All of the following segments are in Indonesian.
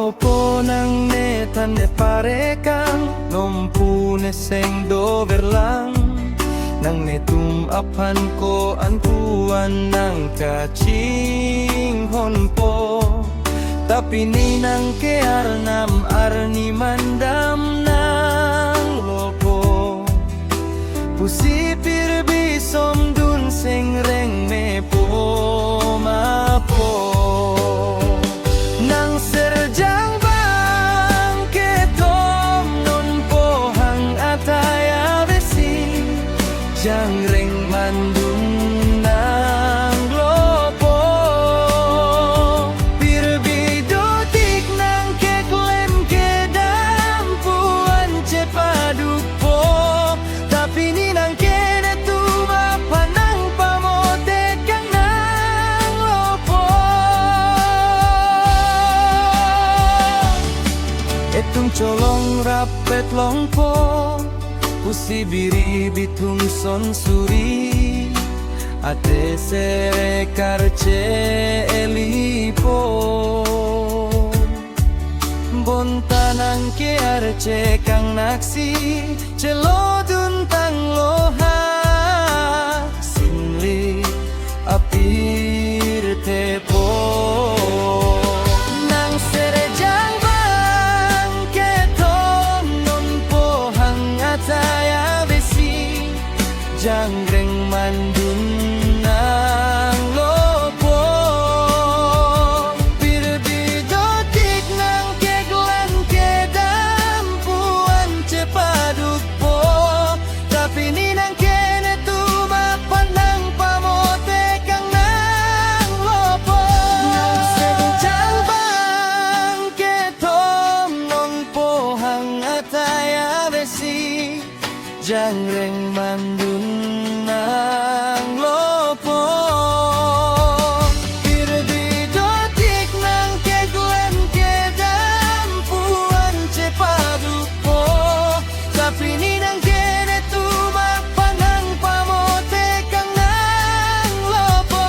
lopo nang netan de parekang nompune seng doverlang nang netum apan ko antuan nang kacing honpo tapi ninang ke arnam arni mandam nang lopo pusipir bisom dun seng reng me po mapo nang serjang bang ketom non pohang ataya besi jang reng mandun nang lopo pirbidotik nang keklem kedampuan cepaduk po tapi ninang kene tuma panang pamote kang nang lopo etung colong rapet longpo pusi biri bitum son suri ate sere karce elipo bontanang ke arce kang naksi celodun tang loha sinli apir tepo nang sere jang bang ketom non pohang ataya besi jangreng mandun nang lopo pirbidotik nang keglan kedampuan cepaduk po tapi ninang kene tuma pandang pamote kang nang lopo nang senjang bang ketom non pohang ataya besi jangreng mandun nang lopo pirbidotik nang keglen kedampuan cepaduk po tapi ninang kene tuma panang pamote kang nang lopo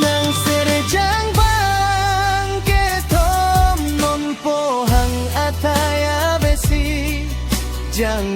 nang serejang bang ketom non pohang ataya besi jang